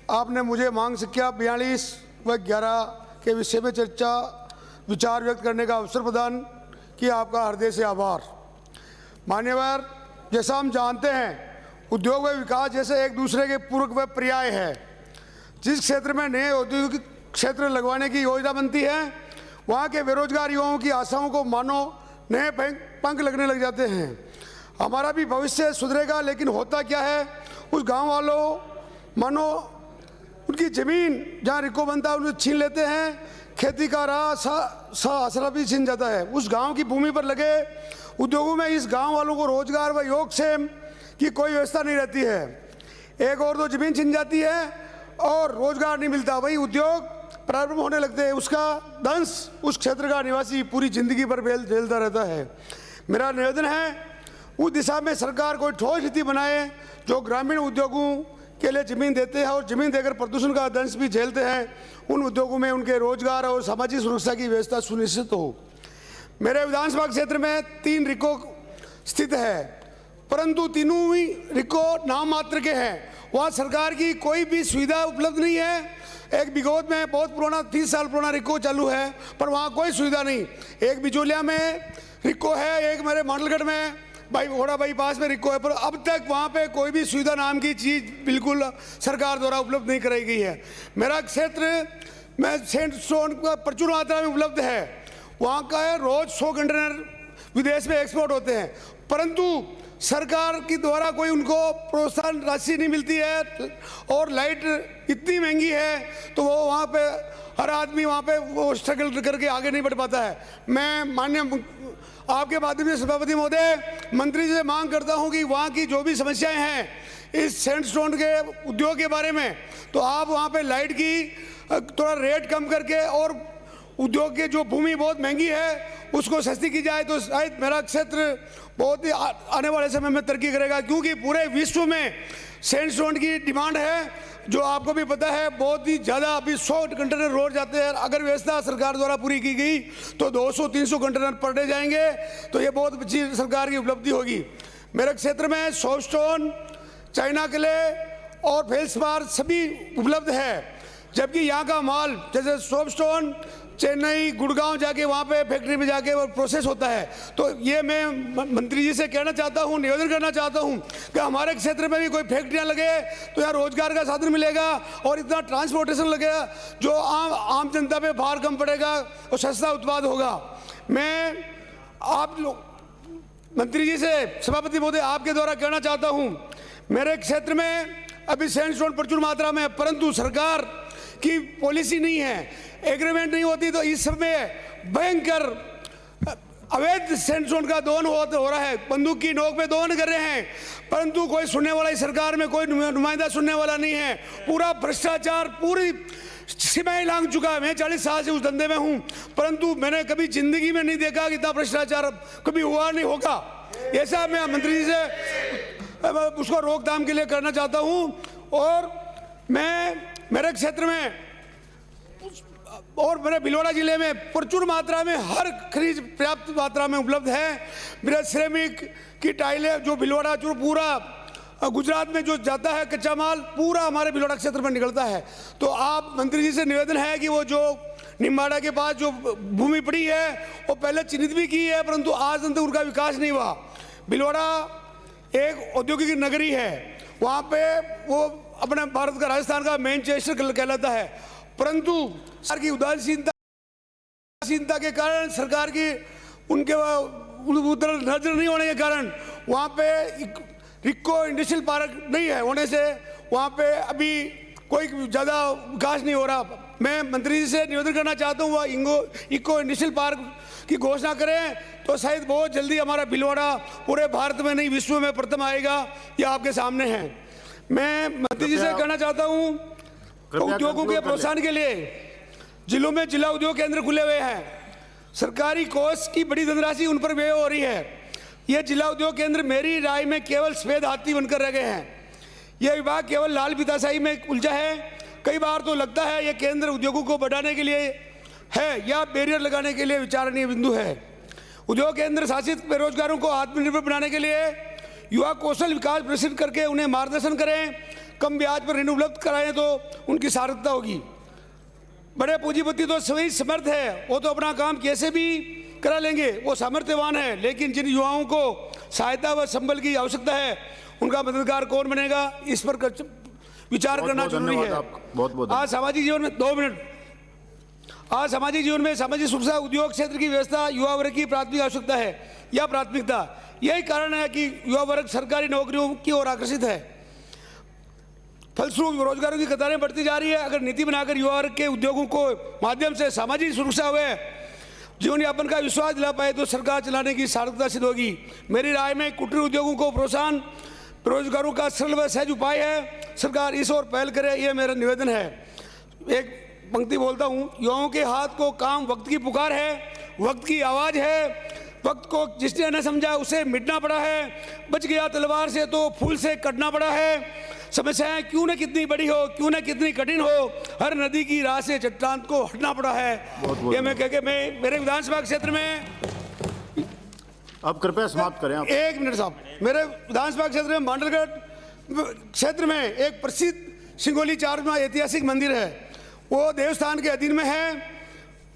आपने मुझे मांग संख्या 42 व 11 के विषय में चर्चा विचार व्यक्त करने का अवसर प्रदान किया। आपका हृदय से आभार। मान्यवर, जैसा हम जानते हैं, उद्योग व विकास जैसे एक दूसरे के पूरक व पर्याय है। जिस क्षेत्र में नए औद्योगिक क्षेत्र लगवाने की योजना बनती है, वहाँ के बेरोजगार युवाओं की आशाओं को मानो नए पंख लगने लग जाते हैं। हमारा भी भविष्य सुधरेगा, लेकिन होता क्या है, उस गांव वालों मानो उनकी ज़मीन जहाँ रिको बनता है उन्हें छीन लेते हैं। खेती का राह आसरा भी छीन जाता है। उस गांव की भूमि पर लगे उद्योगों में इस गांव वालों को रोजगार व योगक्षेम की कोई व्यवस्था नहीं रहती है। एक और दो जमीन छीन जाती है और रोजगार नहीं मिलता, वही उद्योग प्रारंभ होने लगते हैं। उसका दंश उस क्षेत्र का निवासी पूरी जिंदगी भर झेलता रहता है। मेरा निवेदन है, उस दिशा में सरकार कोई ठोस नीति बनाए जो ग्रामीण उद्योगों के लिए जमीन देते हैं और जमीन देकर प्रदूषण का दंश भी झेलते हैं। उन उद्योगों में उनके रोजगार और सामाजिक सुरक्षा की व्यवस्था सुनिश्चित हो। मेरे विधानसभा क्षेत्र में 3 रिको स्थित है, परंतु तीनों ही रिको नाम मात्र के हैं। वहाँ सरकार की कोई भी सुविधा उपलब्ध नहीं है। एक बिगोद में बहुत पुराना 30 साल पुराना रिको चालू है, पर वहाँ कोई सुविधा नहीं। एक बिचौलिया में रिको है, एक मेरे मांडलगढ़ में घोड़ा बाईपास में रिको है, पर अब तक वहाँ पे कोई भी सुविधा नाम की चीज़ बिल्कुल सरकार द्वारा उपलब्ध नहीं कराई गई है। मेरा क्षेत्र में सैंडस्टोन का प्रचुर मात्रा में उपलब्ध है। वहाँ का रोज 100 कंटेनर विदेश में एक्सपोर्ट होते हैं, परंतु सरकार की द्वारा कोई उनको प्रोत्साहन राशि नहीं मिलती है और लाइट इतनी महंगी है तो वो वहाँ पे हर आदमी वहाँ पे वो स्ट्रगल करके आगे नहीं बढ़ पाता है। मैं माननीय आपके माध्यम से सभापति महोदय मंत्री जी से मांग करता हूँ कि वहाँ की जो भी समस्याएं हैं इस सैंडस्टोन के उद्योग के बारे में, तो आप वहाँ पे लाइट की थोड़ा रेट कम करके और उद्योग के जो भूमि बहुत महंगी है उसको सस्ती की जाए, तो शायद मेरा क्षेत्र बहुत ही आने वाले समय में तरक्की करेगा। क्योंकि पूरे विश्व में सैंडस्टोन की डिमांड है, जो आपको भी पता है बहुत ही ज़्यादा। अभी 100 कंटेनर रोज जाते हैं। अगर व्यवस्था सरकार द्वारा पूरी की गई तो 200-300 कंटेनर पर डे जाएंगे, तो ये बहुत अच्छी सरकार की उपलब्धि होगी। मेरे क्षेत्र में सॉफ्टस्टोन, चाइना क्ले और फेल्सपार सभी उपलब्ध है, जबकि यहाँ का माल जैसे सॉफ्टस्टोन चेन्नई, गुड़गांव जाके वहाँ पे फैक्ट्री में जाके वो प्रोसेस होता है। तो ये मैं मंत्री जी से कहना चाहता हूँ, निवेदन करना चाहता हूँ कि हमारे क्षेत्र में भी कोई फैक्ट्रियाँ लगे तो यहाँ रोजगार का साधन मिलेगा और इतना ट्रांसपोर्टेशन लगेगा जो आम जनता पे भार कम पड़ेगा और सस्ता उत्पाद होगा। मैं आप लोग मंत्री जी से सभापति महोदय आपके द्वारा कहना चाहता हूँ, मेरे क्षेत्र में अभी सैंडस्टोन प्रचुर मात्रा में है, परंतु सरकार की पॉलिसी नहीं है, एग्रीमेंट नहीं होती, तो इस समय भयंकर अवैध सैंडस्टोन का दोहन हो रहा है। बंदूक की नोक पे दोहन कर रहे हैं, परंतु कोई सुनने वाला इस सरकार में कोई नुमाइंदा सुनने वाला नहीं है। पूरा भ्रष्टाचार पूरी सीमाएं लांघ चुका है। मैं 40 साल से उस धंधे में हूँ, परंतु मैंने कभी जिंदगी में नहीं देखा कि इतना भ्रष्टाचार कभी हुआ नहीं होगा। ऐसा मैं मंत्री जी से उसको रोकथाम के लिए करना चाहता हूँ। और मैं मेरे क्षेत्र में और मेरे भिलवाड़ा जिले में प्रचुर मात्रा में हर खनिज पर्याप्त मात्रा में उपलब्ध है। मेरा सिरेमिक की टाइलें जो भिलवाड़ा जो पूरा गुजरात में जो जाता है कच्चा माल पूरा हमारे भिलवाड़ा क्षेत्र में निकलता है। तो आप मंत्री जी से निवेदन है कि वो जो निम्बाड़ा के पास जो भूमि पड़ी है वो पहले चिन्हित भी की है, परंतु आज तक उनका विकास नहीं हुआ। भिलवाड़ा एक औद्योगिक नगरी है, वहाँ पे वो अपने भारत का राजस्थान का मैनचेस्टर कहलाता है, परंतु सरकार की उदासीनता के कारण, सरकार की उनके उधर नजर नहीं होने के कारण वहाँ पे रिको इंडस्ट्रियल पार्क नहीं है होने से वहाँ पे अभी कोई ज़्यादा विकास नहीं हो रहा। मैं मंत्री जी से निवेदन करना चाहता हूँ वह इको इंडस्ट्रियल पार्क की घोषणा करें, तो शायद बहुत जल्दी हमारा भिलवाड़ा पूरे भारत में नहीं विश्व में प्रथम आएगा। ये आपके सामने है। मैं मंत्री जी से कहना चाहता हूँ, उद्योगों के प्रोत्साहन के लिए जिलों में जिला उद्योग केंद्र खुले हुए हैं। सरकारी कोष की बड़ी धनराशि उन पर व्यय हो रही है। ये जिला उद्योग केंद्र मेरी राय में केवल सफेद हाथी बनकर रह गए हैं। यह विभाग केवल लाल फीताशाही में उलझा है। कई बार तो लगता है यह केंद्र उद्योगों को बढ़ाने के लिए है या बैरियर लगाने के लिए विचारणीय बिंदु है। उद्योग केंद्र शासित बेरोजगारों को आत्मनिर्भर बनाने के लिए युवा कौशल विकास प्रशिक्षित करके उन्हें मार्गदर्शन करें, कम ब्याज पर ऋण उपलब्ध कराएं तो उनकी सार्थकता होगी। बड़े पूंजीपति तो सभी समर्थ है, वो तो अपना काम कैसे भी करा लेंगे, वो सामर्थ्यवान है, लेकिन जिन युवाओं को सहायता व संबल की आवश्यकता है उनका मददगार कौन बनेगा, इस पर विचार करना जरूरी है। आज सामाजिक जीवन में 2 मिनट, आज सामाजिक जीवन में सामाजिक सुरक्षा उद्योग क्षेत्र की व्यवस्था युवा वर्ग की प्राथमिक आवश्यकता है या प्राथमिकता। यही कारण है कि युवा वर्ग सरकारी नौकरियों की ओर आकर्षित है। फलस्वरूप रोजगारों की कतारें बढ़ती जा रही है। अगर नीति बनाकर युवा वर्ग के उद्योगों को माध्यम से सामाजिक सुरक्षा हुए जीवन यापन का विश्वास दिला पाए तो सरकार चलाने की सार्थकता सिद्ध होगी। मेरी राय में कुटीर उद्योगों को प्रोत्साहन बेरोजगारों का सरल व सहज उपाय है। सरकार इस ओर पहल करे, यह मेरा निवेदन है। एक पंक्ति बोलता हूँ, युवाओं के हाथ को काम वक्त की पुकार है, वक्त की आवाज़ है, वक्त को जिसने न समझा उसे मिटना पड़ा है, बच गया तलवार से तो फूल से कटना पड़ा है। समस्याएं क्यों न कितनी बड़ी हो, क्यों न कितनी कठिन हो, हर नदी की राह से चट्टान को हटना पड़ा है। ये मैं कह के मैं मेरे विधानसभा क्षेत्र में, अब कृपया समाप्त करें आप। 1 मिनट साहब, मेरे विधानसभा क्षेत्र में मांडलगढ़ क्षेत्र में एक प्रसिद्ध सिंगोली चारमा ऐतिहासिक मंदिर है, वो देवस्थान के अधीन में है,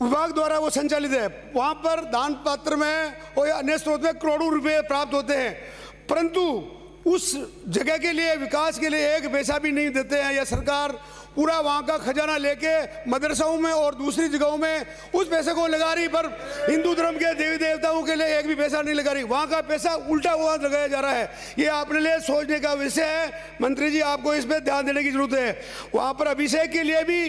विभाग द्वारा वो संचालित है। वहाँ पर दान पात्र में और अन्य स्रोत में करोड़ों रुपए प्राप्त होते हैं, परंतु उस जगह के लिए विकास के लिए 1 पैसा भी नहीं देते हैं। या सरकार पूरा वहाँ का खजाना लेके मदरसाओं में और दूसरी जगहों में उस पैसे को लगा रही, पर हिंदू धर्म के देवी देवताओं के लिए 1 भी पैसा नहीं लगा रही। वहाँ का पैसा उल्टा हुआ लगाया जा रहा है। ये अपने लिए सोचने का विषय है। मंत्री जी, आपको इस पर ध्यान देने की जरूरत है। वहाँ पर अभिषेक के लिए भी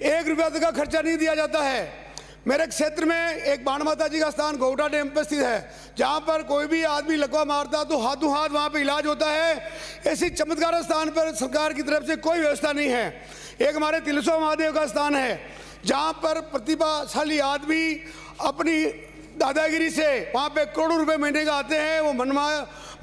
1 रुपया तक का खर्चा नहीं दिया जाता है। मेरे क्षेत्र में एक बाण माता जी का स्थान घोटा डैम पर स्थित है, जहाँ पर कोई भी आदमी लकवा मारता तो हाथों हाथ वहाँ पे इलाज होता है। ऐसी चमत्कार स्थान पर सरकार की तरफ से कोई व्यवस्था नहीं है। एक हमारे तिलस्वा महादेव का स्थान है, जहाँ पर प्रतिभाशाली आदमी अपनी दादागिरी से वहाँ पे करोड़ों रुपए महीने का आते हैं, वो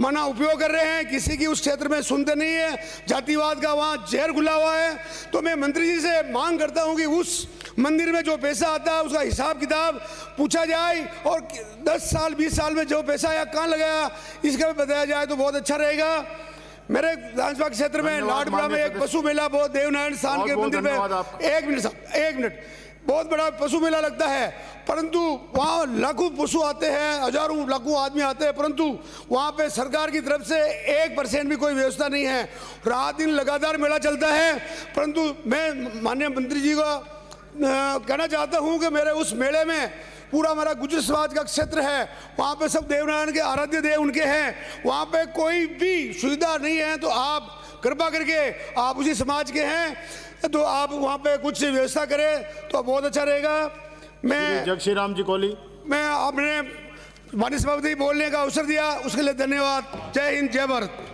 मना उपयोग कर रहे हैं, किसी की उस क्षेत्र में सुनते नहीं है, जातिवाद का वहाँ जहर घुला हुआ है। तो मैं मंत्री जी से मांग करता हूँ कि उस मंदिर में जो पैसा आता है उसका हिसाब किताब पूछा जाए, और 10 साल 20 साल में जो पैसा आया कहाँ लगाया इसका भी बताया जाए तो बहुत अच्छा रहेगा। मेरे विधानसभा क्षेत्र में लाडपुरा में एक पशु मेला, बहुत देवनारायण स्थान के मंदिर में, 1 मिनट साहब, 1 मिनट, बहुत बड़ा पशु मेला लगता है, परंतु वहाँ लाखों पशु आते हैं, हजारों लाखों आदमी आते हैं, परंतु वहाँ पे सरकार की तरफ से 1% भी कोई व्यवस्था नहीं है। रात दिन लगातार मेला चलता है, परंतु मैं माननीय मंत्री जी को कहना चाहता हूँ कि मेरे उस मेले में पूरा हमारा गुजर समाज का क्षेत्र है, वहाँ पे सब देवनारायण के आराध्य देव उनके हैं, वहाँ पे कोई भी सुविधा नहीं है। तो आप कृपा करके, आप उसी समाज के हैं तो आप वहाँ पे कुछ व्यवस्था करें तो बहुत अच्छा रहेगा। मैं जगश्री राम जी कोहली, मैं आपने माननीय सभापति बोलने का अवसर दिया, उसके लिए धन्यवाद। जय हिंद, जय भारत।